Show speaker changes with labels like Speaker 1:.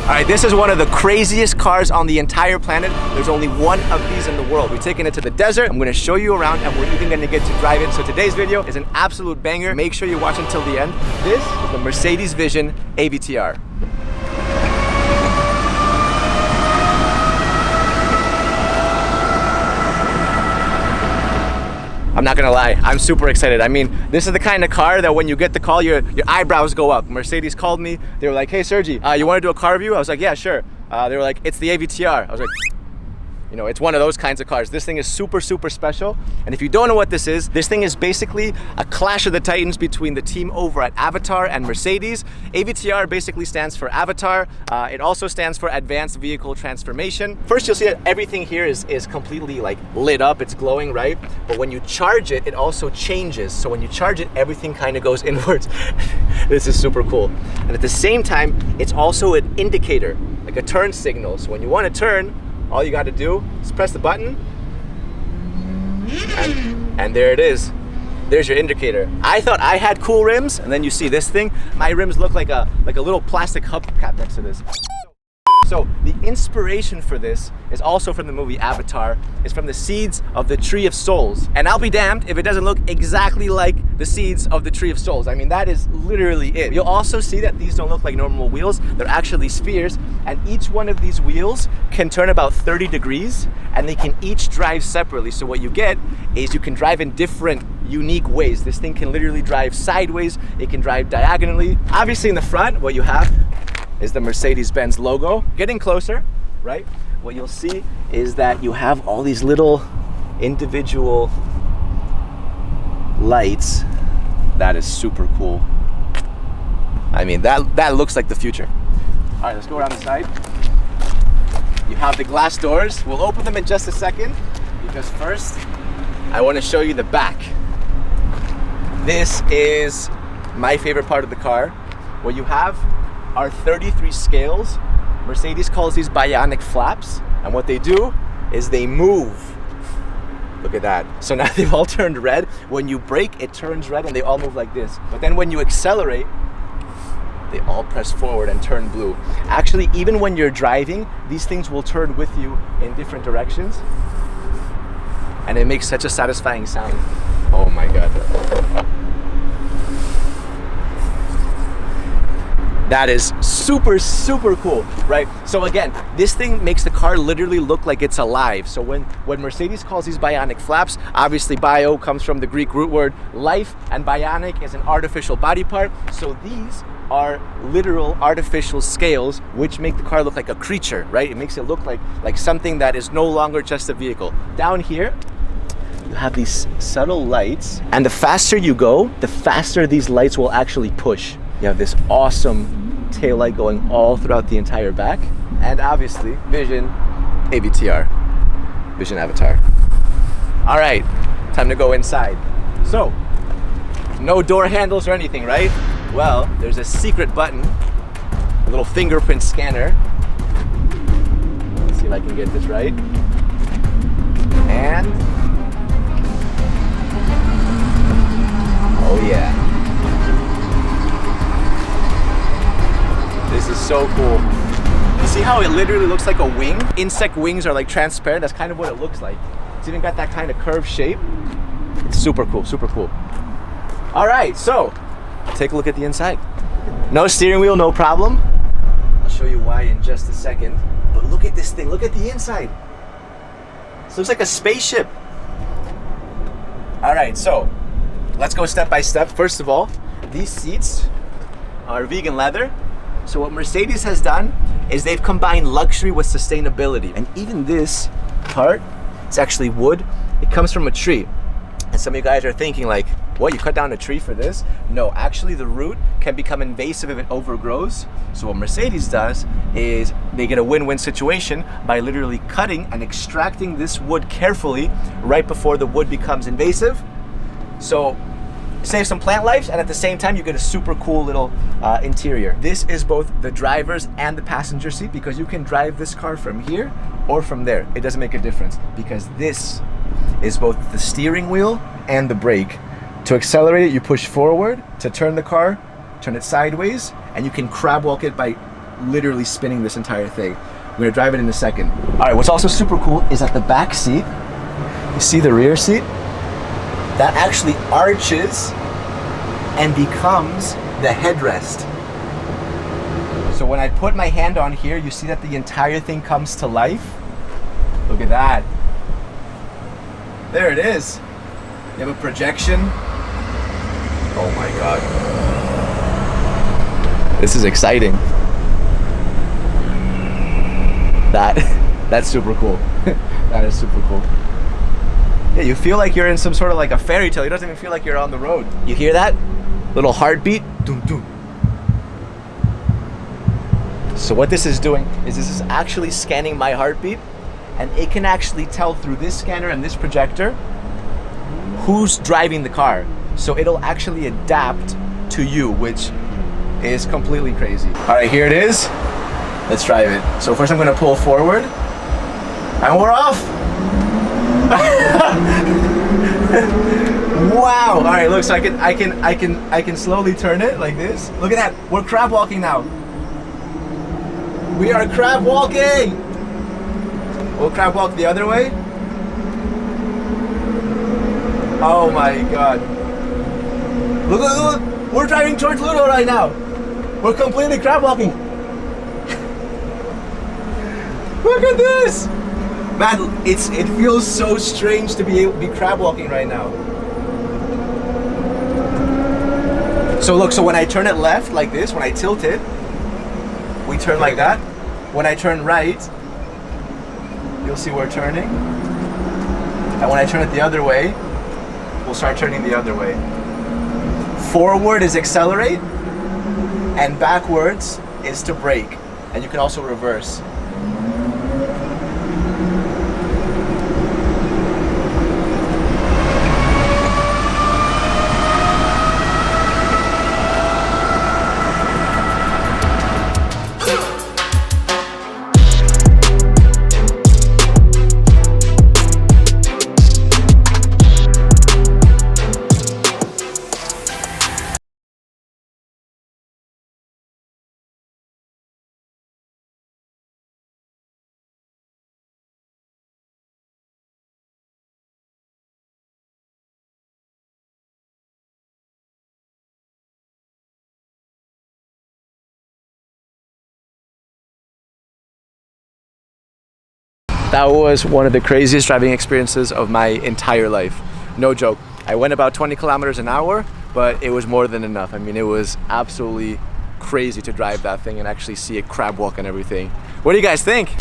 Speaker 1: All right, this is one of the craziest cars on the entire planet. There's only one of these in the world. We're taking it to the desert. I'm gonna show you around and we're even gonna get to drive it. So today's video is an absolute banger. Make sure you watch until the end. This is the Mercedes Vision AVTR. I'm not gonna lie, I'm super excited. I mean, this is the kind of car that when you get the call, your eyebrows go up. Mercedes called me. They were like, hey Sergi, you wanna do a car review? I was like, yeah, sure. They were like, it's the AVTR. I was like, you know, it's one of those kinds of cars. This thing is super, super special. And if you don't know what this thing is basically a clash of the titans between the team over at AVTR and Mercedes. AVTR basically stands for Avatar. It also stands for Advanced Vehicle Transformation. First, you'll see that everything here is completely like lit up. It's glowing, right? But when you charge it, it also changes. So when you charge it, everything kind of goes inwards. This is super cool. And at the same time, it's also an indicator, like a turn signal. So when you want to turn, all you got to do is press the button and there it is. There's your indicator. I thought I had cool rims, and then you see this thing. My rims look like a little plastic hubcap next to this. So the inspiration for this is also from the movie Avatar. It's from the seeds of the Tree of Souls. And I'll be damned if it doesn't look exactly like the seeds of the Tree of Souls. I mean, that is literally it. You'll also see that these don't look like normal wheels. They're actually spheres. And each one of these wheels can turn about 30 degrees and they can each drive separately. So what you get is you can drive in different unique ways. This thing can literally drive sideways. It can drive diagonally. Obviously in the front, what you have is the Mercedes-Benz logo. Getting closer, right? What you'll see is that you have all these little individual lights. That is super cool. I mean, that looks like the future. All right, let's go around the side. You have the glass doors. We'll open them in just a second because first, I want to show you the back. This is my favorite part of the car. What you have are 33 scales. Mercedes calls these bionic flaps, and what they do is they move. Look at that. So now they've all turned red. When you brake, it turns red and they all move like this. But then when you accelerate, they all press forward and turn blue. Actually, even when you're driving, these things will turn with you in different directions. And it makes such a satisfying sound. Oh my God. That is super, super cool, right? So again, this thing makes the car literally look like it's alive. So when Mercedes calls these bionic flaps, obviously bio comes from the Greek root word life, and bionic is an artificial body part. So these are literal artificial scales which make the car look like a creature, right? It makes it look like something that is no longer just a vehicle. Down here, you have these subtle lights, and the faster you go, the faster these lights will actually push. You have this awesome taillight going all throughout the entire back. And obviously, Vision AVTR, Vision Avatar. All right, time to go inside. So, no door handles or anything, right? Well, there's a secret button, a little fingerprint scanner. Let's see if I can get this right. And, oh yeah. This is so cool. You see how it literally looks like a wing? Insect wings are like transparent. That's kind of what it looks like. It's even got that kind of curved shape. It's super cool, super cool. All right, so take a look at the inside. No steering wheel, no problem. I'll show you why in just a second. But look at this thing, look at the inside. This looks like a spaceship. All right, so let's go step by step. First of all, these seats are vegan leather. So what Mercedes has done is they've combined luxury with sustainability. And even this part, it's actually wood. It comes from a tree. And some of you guys are thinking like, what, you cut down a tree for this? No, actually the root can become invasive if it overgrows. So what Mercedes does is they get a win-win situation by literally cutting and extracting this wood carefully right before the wood becomes invasive. So save some plant lives, and at the same time you get a super cool little interior. This is both the driver's and the passenger seat because you can drive this car from here or from there. It doesn't make a difference because this is both the steering wheel and the brake. To accelerate it, you push forward. To turn the car, turn it sideways, and you can crab walk it by literally spinning this entire thing. I'm gonna drive it in a second. All right, what's also super cool is that the back seat, you see the rear seat? That actually arches and becomes the headrest. So when I put my hand on here, you see that the entire thing comes to life. Look at that. There it is. You have a projection. Oh my God. This is exciting. That's super cool. That is super cool. Yeah, you feel like you're in some sort of like a fairy tale. It doesn't even feel like you're on the road. You hear that? Little heartbeat. Dum, dum. So what this is doing is this is actually scanning my heartbeat, and it can actually tell through this scanner and this projector who's driving the car. So it'll actually adapt to you, which is completely crazy. All right, here it is. Let's drive it. So first I'm gonna pull forward, and we're off. Wow. All right, look, so I can slowly turn it like this. Look at that. We're crab walking now. We are crab walking. We'll crab walk the other way. Oh my God. Look, look, look. We're driving towards Ludo right now. We're completely crab walking. Look at this. Man, it feels so strange to be crab walking right now. So look, so when I turn it left like this, when I tilt it, we turn like that. When I turn right, you'll see we're turning. And when I turn it the other way, we'll start turning the other way. Forward is accelerate, and backwards is to brake. And you can also reverse. That was one of the craziest driving experiences of my entire life. No joke. I went about 20 kilometers an hour, but it was more than enough. I mean, it was absolutely crazy to drive that thing and actually see it crab walk and everything. What do you guys think?